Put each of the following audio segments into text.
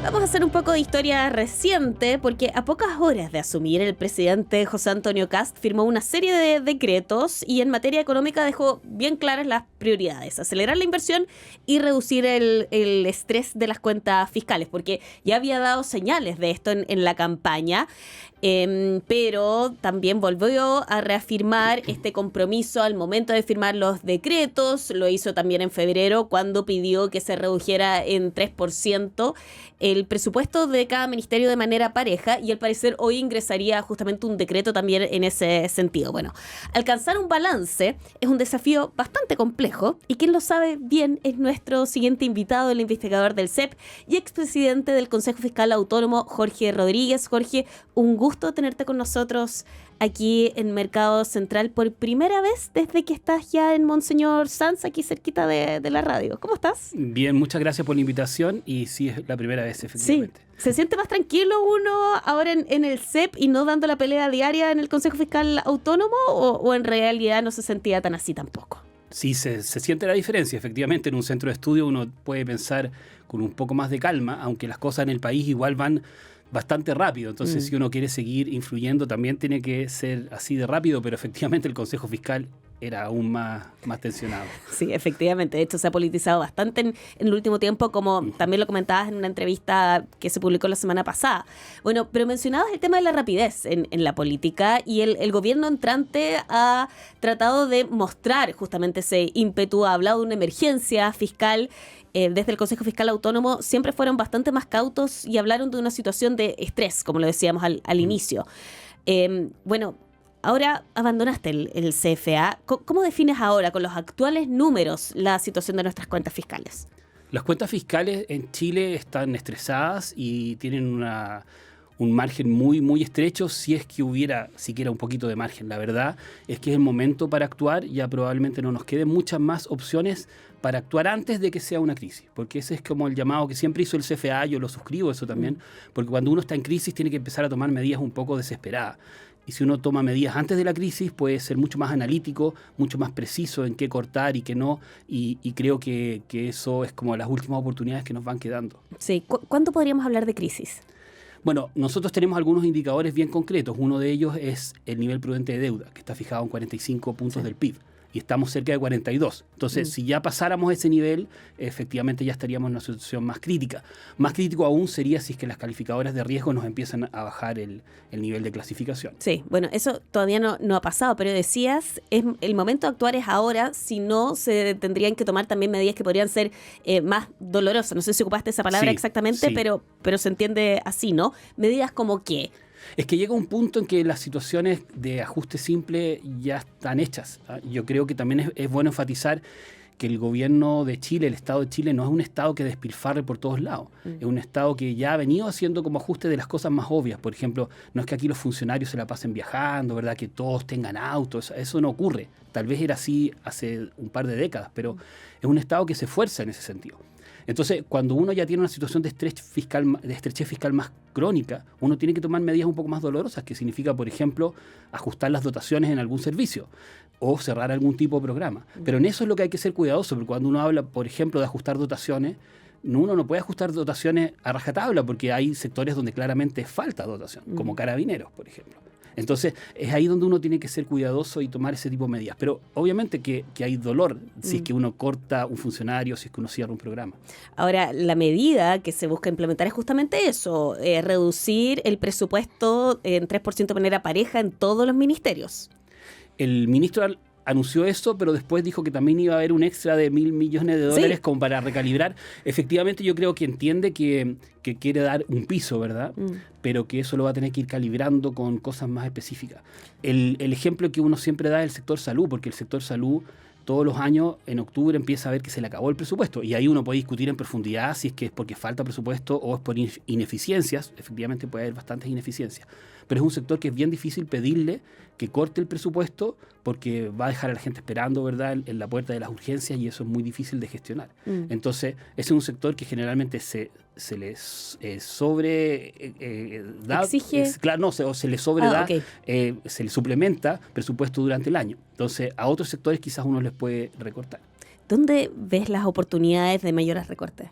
Vamos a hacer un poco de historia reciente porque a pocas horas de asumir el presidente José Antonio Kast firmó una serie de decretos y en materia económica dejó bien claras las prioridades: acelerar la inversión y reducir el estrés de las cuentas fiscales, porque ya había dado señales de esto en la campaña. Pero también volvió a reafirmar este compromiso al momento de firmar los decretos. Lo hizo también en febrero cuando pidió que se redujera en 3% el presupuesto de cada ministerio de manera pareja, y al parecer hoy ingresaría justamente un decreto también en ese sentido. Bueno, alcanzar un balance es un desafío bastante complejo, y quien lo sabe bien es nuestro siguiente invitado, el investigador del CEP y expresidente del Consejo Fiscal Autónomo, Jorge Rodríguez. Jorge, un gusto tenerte con nosotros aquí en Mercado Central por primera vez desde que estás ya en Monseñor Sanz, aquí cerquita de la radio. ¿Cómo estás? Bien, muchas gracias por la invitación, y sí, es la primera vez, efectivamente. Sí. ¿Se siente más tranquilo uno ahora en el CEP y no dando la pelea diaria en el Consejo Fiscal Autónomo, o en realidad no se sentía tan así tampoco? Sí, se siente la diferencia. Efectivamente, en un centro de estudio uno puede pensar con un poco más de calma, aunque las cosas en el país igual van bastante rápido. Entonces, si uno quiere seguir influyendo, también tiene que ser así de rápido, pero efectivamente el Consejo Fiscal era aún más tensionado. Sí, efectivamente. De hecho, se ha politizado bastante en el último tiempo, como también lo comentabas en una entrevista que se publicó la semana pasada. Bueno, pero mencionabas el tema de la rapidez en la política, y el gobierno entrante ha tratado de mostrar justamente ese ímpetu. Ha hablado de una emergencia fiscal. Desde el Consejo Fiscal Autónomo siempre fueron bastante más cautos y hablaron de una situación de estrés, como lo decíamos al inicio. Bueno, ahora abandonaste el CFA. ¿Cómo defines ahora, con los actuales números, la situación de nuestras cuentas fiscales? Las cuentas fiscales en Chile están estresadas y tienen un margen muy, muy estrecho, si es que hubiera siquiera un poquito de margen. La verdad es que es el momento para actuar. Ya probablemente no nos queden muchas más opciones para actuar antes de que sea una crisis, porque ese es como el llamado que siempre hizo el CFA. Yo lo suscribo eso también, porque cuando uno está en crisis tiene que empezar a tomar medidas un poco desesperadas. Y si uno toma medidas antes de la crisis, puede ser mucho más analítico, mucho más preciso en qué cortar y qué no. Y creo que eso es como las últimas oportunidades que nos van quedando. Sí. ¿Cuánto podríamos hablar de crisis? Bueno, nosotros tenemos algunos indicadores bien concretos. Uno de ellos es el nivel prudente de deuda, que está fijado en 45 puntos del PIB. Y estamos cerca de 42. Entonces, si ya pasáramos ese nivel, efectivamente ya estaríamos en una situación más crítica. Más crítico aún sería si es que las calificadoras de riesgo nos empiezan a bajar el nivel de clasificación. Sí, bueno, eso todavía no ha pasado, pero decías, el momento de actuar es ahora. Si no, se tendrían que tomar también medidas que podrían ser más dolorosas. No sé si ocupaste esa palabra exactamente, sí. pero se entiende así, ¿no? Medidas como ¿qué? Es que llega un punto en que las situaciones de ajuste simple ya están hechas. Yo creo que también es bueno enfatizar que el gobierno de Chile, el Estado de Chile, no es un Estado que despilfarre por todos lados. Es un Estado que ya ha venido haciendo como ajuste de las cosas más obvias. Por ejemplo, no es que aquí los funcionarios se la pasen viajando, ¿verdad? Que todos tengan autos. Eso no ocurre. Tal vez era así hace un par de décadas, pero es un Estado que se esfuerza en ese sentido. Entonces, cuando uno ya tiene una situación de estrechez fiscal más crónica, uno tiene que tomar medidas un poco más dolorosas, que significa, por ejemplo, ajustar las dotaciones en algún servicio o cerrar algún tipo de programa. Pero en eso es lo que hay que ser cuidadoso, porque cuando uno habla, por ejemplo, de ajustar dotaciones, uno no puede ajustar dotaciones a rajatabla, porque hay sectores donde claramente falta dotación, como Carabineros, por ejemplo. Entonces, es ahí donde uno tiene que ser cuidadoso y tomar ese tipo de medidas. Pero obviamente que hay dolor si es que uno corta un funcionario, si es que uno cierra un programa. Ahora, la medida que se busca implementar es justamente eso, reducir el presupuesto en 3% de manera pareja en todos los ministerios. El ministro anunció eso, pero después dijo que también iba a haber un extra de $1.000 millones como para recalibrar. Efectivamente, yo creo que entiende que quiere dar un piso, ¿verdad? Pero que eso lo va a tener que ir calibrando con cosas más específicas. El ejemplo que uno siempre da es el sector salud, porque el sector salud todos los años, en octubre, empieza a ver que se le acabó el presupuesto. Y ahí uno puede discutir en profundidad si es que es porque falta presupuesto o es por ineficiencias. Efectivamente puede haber bastantes ineficiencias. Pero es un sector que es bien difícil pedirle que corte el presupuesto, porque va a dejar a la gente esperando, ¿verdad?, en la puerta de las urgencias, y eso es muy difícil de gestionar. Entonces, ese es un sector que generalmente se les exige. O se les sobreda, se les suplementa presupuesto durante el año. Entonces, a otros sectores quizás uno les puede recortar. ¿Dónde ves las oportunidades de mayores recortes?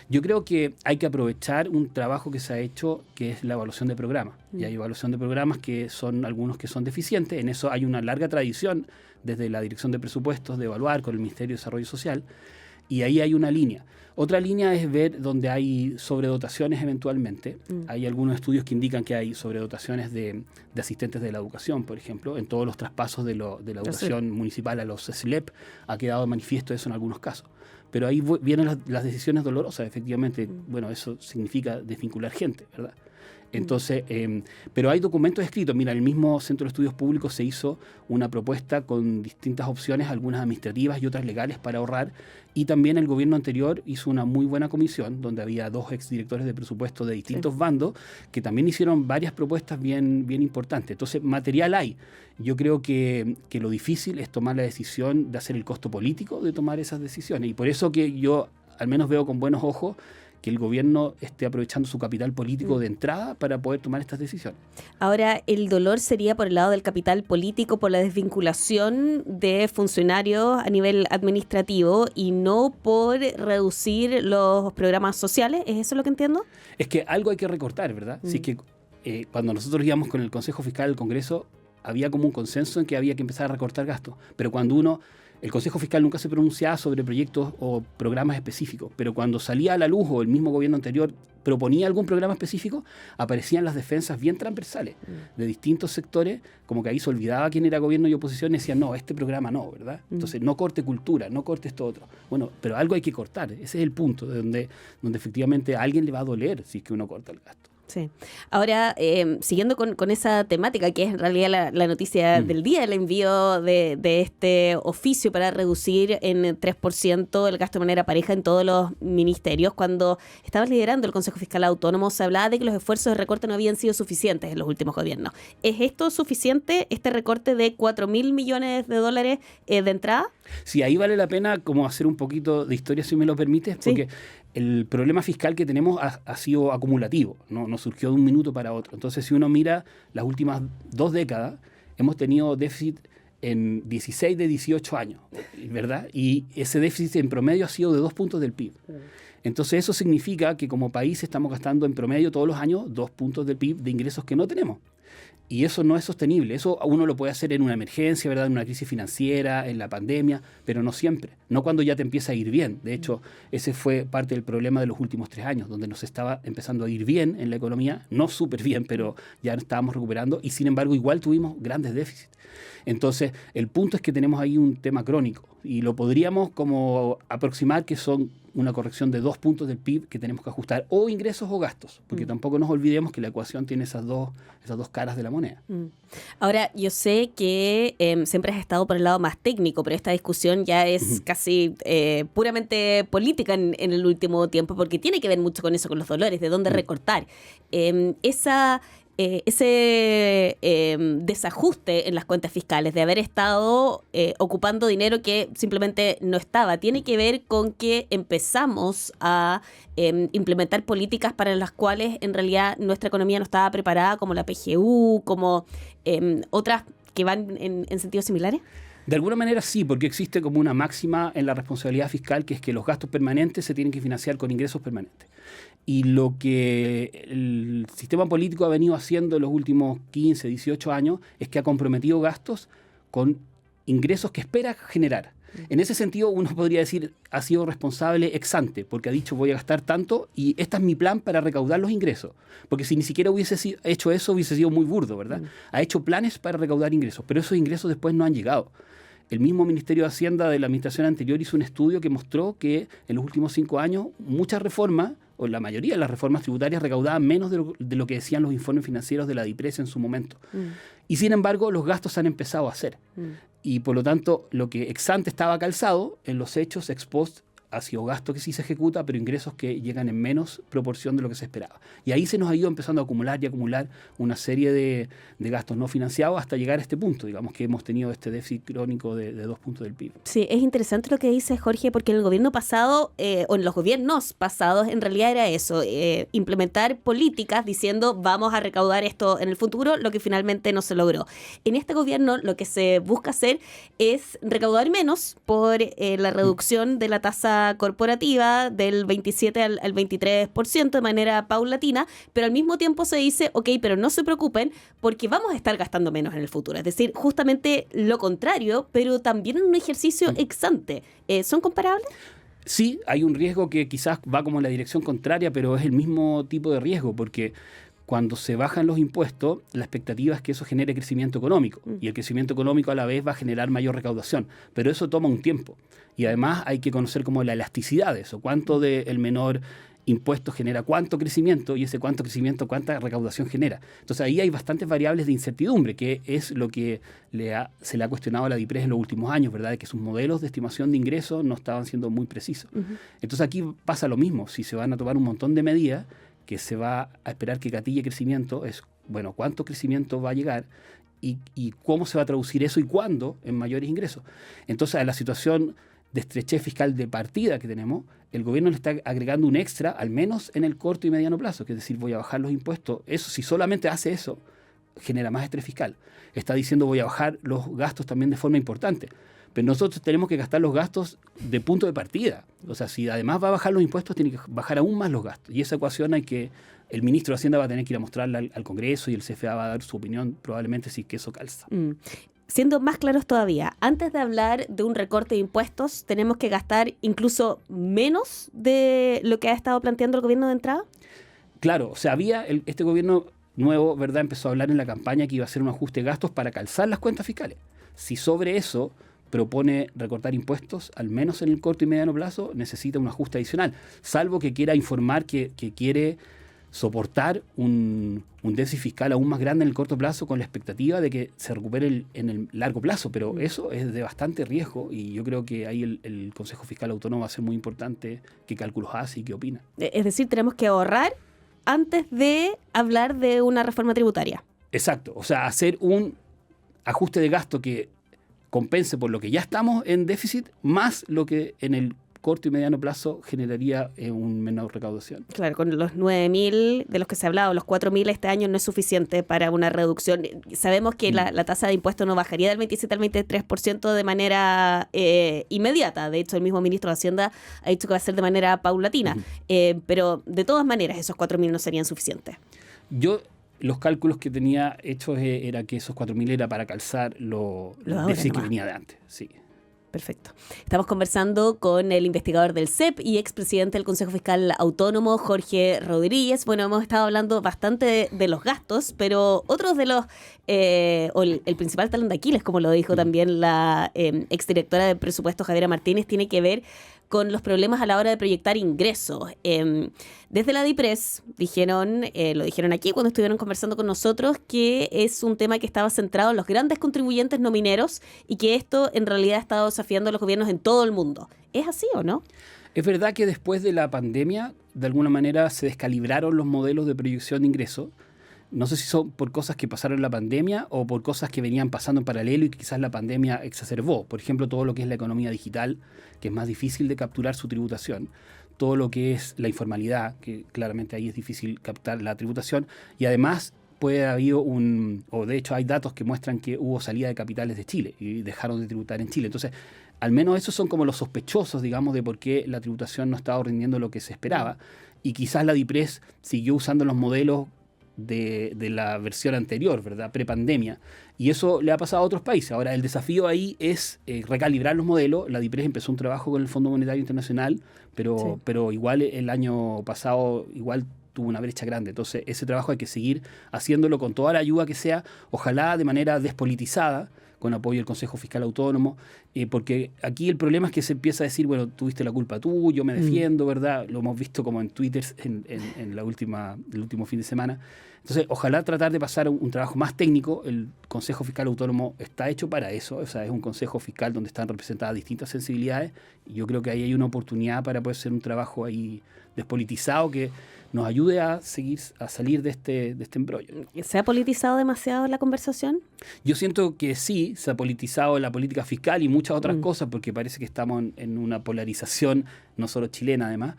Yo creo que hay que aprovechar un trabajo que se ha hecho, que es la evaluación de programas. Y hay evaluación de programas que son algunos que son deficientes. En eso hay una larga tradición desde la Dirección de Presupuestos de evaluar con el Ministerio de Desarrollo Social. Y ahí hay una línea. Otra línea es ver donde hay sobredotaciones eventualmente. Hay algunos estudios que indican que hay sobredotaciones de asistentes de la educación, por ejemplo. En todos los traspasos de la educación municipal a los SLEP ha quedado manifiesto eso en algunos casos. Pero ahí vienen las decisiones dolorosas, efectivamente. Bueno, eso significa desvincular gente, ¿verdad? Entonces, pero hay documentos escritos. Mira, en el mismo Centro de Estudios Públicos se hizo una propuesta con distintas opciones, algunas administrativas y otras legales para ahorrar. Y también el gobierno anterior hizo una muy buena comisión, donde había 2 exdirectores de presupuesto de distintos bandos, que también hicieron varias propuestas bien importantes. Entonces, material hay. Yo creo que lo difícil es tomar la decisión de hacer el costo político de tomar esas decisiones. Y por eso que yo al menos veo con buenos ojos que el gobierno esté aprovechando su capital político de entrada para poder tomar estas decisiones. Ahora, el dolor sería por el lado del capital político, por la desvinculación de funcionarios a nivel administrativo y no por reducir los programas sociales. ¿Es eso lo que entiendo? Es que algo hay que recortar, ¿verdad? Si es que cuando nosotros íbamos con el Consejo Fiscal del Congreso, había como un consenso en que había que empezar a recortar gastos. Pero cuando el Consejo Fiscal nunca se pronunciaba sobre proyectos o programas específicos, pero cuando salía a la luz o el mismo gobierno anterior proponía algún programa específico, aparecían las defensas bien transversales de distintos sectores, como que ahí se olvidaba quién era gobierno y oposición y decían, no, este programa no, ¿verdad? Entonces, no corte cultura, no corte esto otro. Bueno, pero algo hay que cortar, ese es el punto, de donde efectivamente a alguien le va a doler si es que uno corta el gasto. Sí. Ahora, siguiendo con esa temática, que es en realidad la noticia del día, el envío de este oficio para reducir en 3% el gasto de manera pareja en todos los ministerios. Cuando estabas liderando el Consejo Fiscal Autónomo, se hablaba de que los esfuerzos de recorte no habían sido suficientes en los últimos gobiernos. ¿Es esto suficiente, este recorte de $4.000 millones de entrada? Sí, ahí vale la pena como hacer un poquito de historia, si me lo permites, porque el problema fiscal que tenemos ha sido acumulativo, no surgió de un minuto para otro. Entonces, si uno mira las últimas 2 décadas, hemos tenido déficit en 16 de 18 años, ¿verdad? Y ese déficit en promedio ha sido de 2 puntos del PIB. Entonces, eso significa que como país estamos gastando en promedio todos los años 2 puntos del PIB de ingresos que no tenemos. Y eso no es sostenible. Eso uno lo puede hacer en una emergencia, ¿verdad? En una crisis financiera, en la pandemia, pero no siempre. No cuando ya te empieza a ir bien. De hecho, ese fue parte del problema de los últimos 3 años, donde nos estaba empezando a ir bien en la economía, no súper bien, pero ya estábamos recuperando y sin embargo igual tuvimos grandes déficits. Entonces, el punto es que tenemos ahí un tema crónico y lo podríamos como aproximar que son una corrección de 2 puntos del PIB que tenemos que ajustar, o ingresos o gastos, porque tampoco nos olvidemos que la ecuación tiene esas dos caras de la moneda. Ahora, yo sé que siempre has estado por el lado más técnico, pero esta discusión ya es casi puramente política en el último tiempo, porque tiene que ver mucho con eso, con los dolores, de dónde recortar. Ese desajuste en las cuentas fiscales de haber estado ocupando dinero que simplemente no estaba, tiene que ver con que empezamos a implementar políticas para las cuales en realidad nuestra economía no estaba preparada, como la PGU, como otras que van en sentidos similares. De alguna manera sí, porque existe como una máxima en la responsabilidad fiscal, que es que los gastos permanentes se tienen que financiar con ingresos permanentes. Y lo que el sistema político ha venido haciendo en los últimos 15, 18 años es que ha comprometido gastos con ingresos que espera generar. En ese sentido, uno podría decir, ha sido responsable ex ante, porque ha dicho voy a gastar tanto y este es mi plan para recaudar los ingresos. Porque si ni siquiera hubiese hecho eso, hubiese sido muy burdo, ¿verdad? Ha hecho planes para recaudar ingresos, pero esos ingresos después no han llegado. El mismo Ministerio de Hacienda de la administración anterior hizo un estudio que mostró que en los últimos 5 años muchas reformas, o la mayoría de las reformas tributarias, recaudaban menos de lo que decían los informes financieros de la DIPRES en su momento. Y sin embargo, los gastos han empezado a hacer. Y por lo tanto, lo que ex ante estaba calzado, en los hechos ex post ha sido gasto que sí se ejecuta, pero ingresos que llegan en menos proporción de lo que se esperaba. Y ahí se nos ha ido empezando a acumular una serie de gastos no financiados hasta llegar a este punto, digamos que hemos tenido este déficit crónico de 2 puntos del PIB. Sí, es interesante lo que dice Jorge, porque en el gobierno pasado, o en los gobiernos pasados, en realidad era eso, implementar políticas diciendo vamos a recaudar esto en el futuro, lo que finalmente no se logró. En este gobierno lo que se busca hacer es recaudar menos por la reducción de la tasa tasa corporativa del 27 al 23% de manera paulatina, pero al mismo tiempo se dice, ok, pero no se preocupen porque vamos a estar gastando menos en el futuro. Es decir, justamente lo contrario, pero también en un ejercicio ex ante. ¿Son comparables? Sí, hay un riesgo que quizás va como en la dirección contraria, pero es el mismo tipo de riesgo, porque cuando se bajan los impuestos, la expectativa es que eso genere crecimiento económico. Y el crecimiento económico a la vez va a generar mayor recaudación. Pero eso toma un tiempo. Y además hay que conocer como la elasticidad de eso. Cuánto del menor impuesto genera cuánto crecimiento y ese cuánto crecimiento, cuánta recaudación genera. Entonces ahí hay bastantes variables de incertidumbre, que es lo que se le ha cuestionado a la DIPRES en los últimos años, ¿verdad? De que sus modelos de estimación de ingresos no estaban siendo muy precisos. Entonces aquí pasa lo mismo. Si se van a tomar un montón de medidas que se va a esperar que gatille crecimiento, es, bueno, cuánto crecimiento va a llegar y cómo se va a traducir eso y cuándo en mayores ingresos. Entonces a la situación de estrechez fiscal de partida que tenemos, el gobierno le está agregando un extra, al menos en el corto y mediano plazo, que es decir, voy a bajar los impuestos. Eso, si solamente hace eso, genera más estrés fiscal. Está diciendo voy a bajar los gastos también de forma importante. Pero nosotros tenemos que gastar los gastos de punto de partida. O sea, si además va a bajar los impuestos, tiene que bajar aún más los gastos. Y esa ecuación el ministro de Hacienda va a tener que ir a mostrarla al Congreso y el CFA va a dar su opinión, probablemente si que eso calza. Siendo más claros todavía, antes de hablar de un recorte de impuestos, ¿tenemos que gastar incluso menos de lo que ha estado planteando el gobierno de entrada? Claro, o sea, este gobierno nuevo, ¿verdad?, empezó a hablar en la campaña que iba a hacer un ajuste de gastos para calzar las cuentas fiscales. Si sobre eso propone recortar impuestos, al menos en el corto y mediano plazo, necesita un ajuste adicional, salvo que quiera informar que quiere soportar un déficit fiscal aún más grande en el corto plazo con la expectativa de que se recupere en el largo plazo, pero eso es de bastante riesgo y yo creo que ahí el Consejo Fiscal Autónomo va a ser muy importante qué cálculos hace y qué opina. Es decir, tenemos que ahorrar antes de hablar de una reforma tributaria. Exacto, o sea, hacer un ajuste de gasto que compense por lo que ya estamos en déficit, más lo que en el corto y mediano plazo generaría una menor recaudación. Claro, con los 9.000 de los que se ha hablado, los 4.000 este año no es suficiente para una reducción. Sabemos que la tasa de impuesto no bajaría del 27 al 23% de manera inmediata. De hecho, el mismo ministro de Hacienda ha dicho que va a ser de manera paulatina. Pero de todas maneras, esos 4.000 no serían suficientes. Los cálculos que tenía hechos era que esos 4.000 era para calzar los déficit que venía de antes. Sí. Perfecto. Estamos conversando con el investigador del CEP y expresidente del Consejo Fiscal Autónomo, Jorge Rodríguez. Bueno, hemos estado hablando bastante de los gastos, pero otros de los, el principal talón de Aquiles, como lo dijo también la exdirectora de presupuesto, Javiera Martínez, tiene que ver con los problemas a la hora de proyectar ingresos. Desde la DIPRES lo dijeron aquí cuando estuvieron conversando con nosotros, que es un tema que estaba centrado en los grandes contribuyentes no mineros y que esto en realidad ha estado desafiando a los gobiernos en todo el mundo. ¿Es así o no? Es verdad que después de la pandemia, de alguna manera se descalibraron los modelos de proyección de ingresos. No sé si son por cosas que pasaron en la pandemia o por cosas que venían pasando en paralelo y que quizás la pandemia exacerbó. Por ejemplo, todo lo que es la economía digital, que es más difícil de capturar su tributación. Todo lo que es la informalidad, que claramente ahí es difícil captar la tributación. Y además puede haber habido de hecho hay datos que muestran que hubo salida de capitales de Chile y dejaron de tributar en Chile. Entonces, al menos esos son como los sospechosos, digamos, de por qué la tributación no estaba rindiendo lo que se esperaba. Y quizás la DIPRES siguió usando los modelos de la versión anterior, ¿verdad? Prepandemia. Y eso le ha pasado a otros países. Ahora, el desafío ahí es recalibrar los modelos. La DIPRES empezó un trabajo con el Fondo Monetario Internacional, pero igual el año pasado tuvo una brecha grande. Entonces, ese trabajo hay que seguir haciéndolo con toda la ayuda que sea, ojalá de manera despolitizada, con apoyo del Consejo Fiscal Autónomo, porque aquí el problema es que se empieza a decir, bueno, tuviste la culpa tú, yo me defiendo, ¿verdad? Lo hemos visto como en Twitter en el último fin de semana. Entonces, ojalá tratar de pasar un trabajo más técnico. El Consejo Fiscal Autónomo está hecho para eso, o sea, es un consejo fiscal donde están representadas distintas sensibilidades, y yo creo que ahí hay una oportunidad para poder hacer un trabajo ahí despolitizado que nos ayude a salir de este embrollo. ¿Se ha politizado demasiado la conversación? Yo siento que sí, se ha politizado la política fiscal y muchas otras cosas, porque parece que estamos en una polarización, no solo chilena además.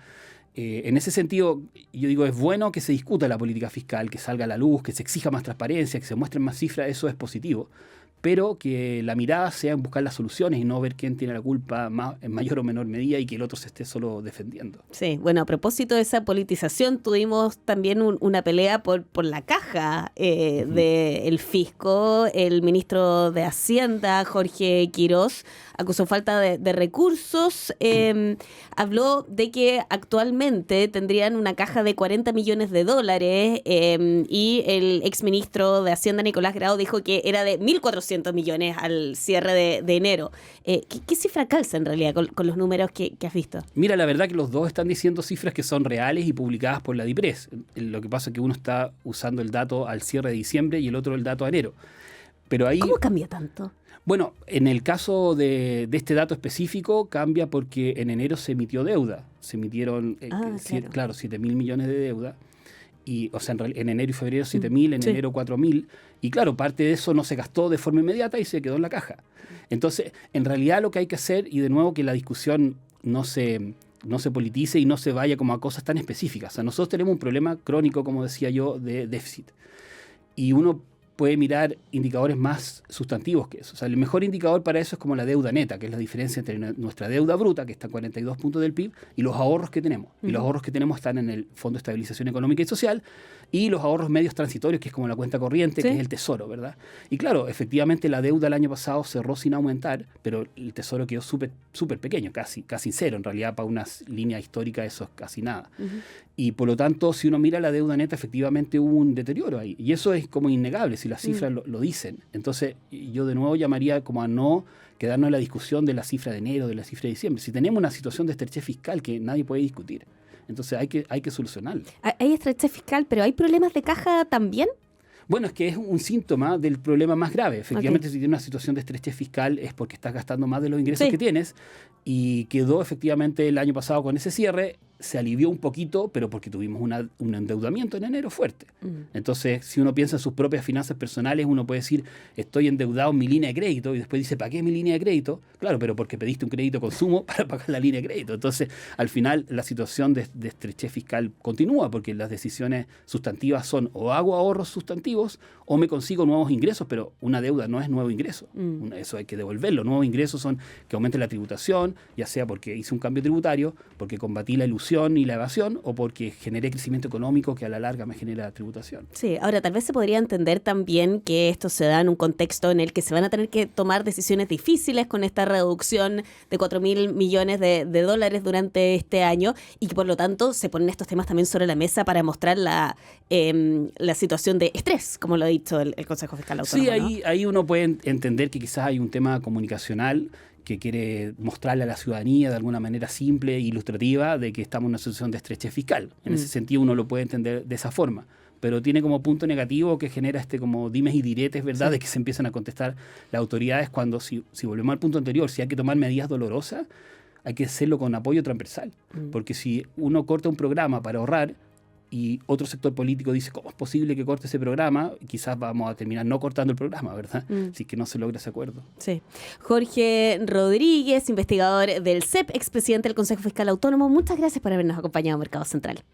En ese sentido, yo digo, es bueno que se discuta la política fiscal, que salga a la luz, que se exija más transparencia, que se muestren más cifras, eso es positivo. pero que la mirada sea en buscar las soluciones y no ver quién tiene la culpa en mayor o menor medida y que el otro se esté solo defendiendo. Sí, bueno, a propósito de esa politización, tuvimos también una pelea por la caja del fisco. El ministro de Hacienda, Jorge Quirós, acusó falta de recursos. Habló de que actualmente tendrían una caja de $40 millones y el exministro de Hacienda, Nicolás Grau, dijo que era de 1.400 millones al cierre de enero. ¿Qué cifra calza en realidad con los números que has visto? Mira, la verdad que los dos están diciendo cifras que son reales y publicadas por la DIPRES. Lo que pasa es que uno está usando el dato al cierre de diciembre y el otro el dato a enero. Pero ahí, ¿cómo cambia tanto? Bueno, en el caso de este dato específico cambia porque en enero se emitió deuda. Se emitieron, claro, 7.000 millones de deuda. Y, o sea, en enero y febrero 7.000, en enero 4.000. Y claro, parte de eso no se gastó de forma inmediata y se quedó en la caja. Entonces, en realidad lo que hay que hacer, y de nuevo que la discusión no se politice y no se vaya como a cosas tan específicas. O sea, nosotros tenemos un problema crónico, como decía yo, de déficit. Y uno puede mirar indicadores más sustantivos que eso. O sea, el mejor indicador para eso es como la deuda neta, que es la diferencia entre nuestra deuda bruta, que está en 42 puntos del PIB, y los ahorros que tenemos. Y los ahorros que tenemos están en el Fondo de Estabilización Económica y Social, y los ahorros medios transitorios, que es como la cuenta corriente, que es el Tesoro, ¿verdad? Y claro, efectivamente la deuda el año pasado cerró sin aumentar, pero el Tesoro quedó súper pequeño, casi cero. En realidad, para una línea histórica eso es casi nada. Y por lo tanto, si uno mira la deuda neta, efectivamente hubo un deterioro ahí. Y eso es como innegable, si las cifras lo dicen. Entonces, yo de nuevo llamaría como a no quedarnos en la discusión de la cifra de enero, de la cifra de diciembre. Si tenemos una situación de estrechez fiscal que nadie puede discutir, entonces hay que solucionarlo. Hay estrechez fiscal, pero ¿hay problemas de caja también? Bueno, es que es un síntoma del problema más grave. Efectivamente, si tienes una situación de estrechez fiscal es porque estás gastando más de los ingresos que tienes, y quedó efectivamente el año pasado con ese cierre. Se alivió un poquito, pero porque tuvimos un endeudamiento en enero fuerte. Entonces, si uno piensa en sus propias finanzas personales, uno puede decir, estoy endeudado en mi línea de crédito, y después dice, ¿para qué mi línea de crédito? Claro, pero porque pediste un crédito consumo para pagar la línea de crédito. Entonces, al final, la situación de estrechez fiscal continúa, porque las decisiones sustantivas son o hago ahorros sustantivos o me consigo nuevos ingresos, pero una deuda no es nuevo ingreso. Eso hay que devolverlo. Nuevos ingresos son que aumente la tributación, ya sea porque hice un cambio tributario, porque combatí la ilusión y la evasión, o porque generé crecimiento económico que a la larga me genera tributación. Sí, ahora tal vez se podría entender también que esto se da en un contexto en el que se van a tener que tomar decisiones difíciles con esta reducción de 4.000 millones de dólares durante este año, y que por lo tanto se ponen estos temas también sobre la mesa para mostrar la situación de estrés, como lo ha dicho el Consejo Fiscal Autónomo. Sí, ahí uno puede entender que quizás hay un tema comunicacional que quiere mostrarle a la ciudadanía de alguna manera simple e ilustrativa de que estamos en una situación de estrechez fiscal. En ese sentido uno lo puede entender de esa forma, pero tiene como punto negativo que genera como dimes y diretes, ¿verdad? De que se empiezan a contestar las autoridades cuando, si volvemos al punto anterior, si hay que tomar medidas dolorosas, hay que hacerlo con apoyo transversal. Porque si uno corta un programa para ahorrar, y otro sector político dice, ¿cómo es posible que corte ese programa? Quizás vamos a terminar no cortando el programa, ¿verdad? Si es que no se logra ese acuerdo. Sí. Jorge Rodríguez, investigador del CEP, expresidente del Consejo Fiscal Autónomo, muchas gracias por habernos acompañado en Mercado Central.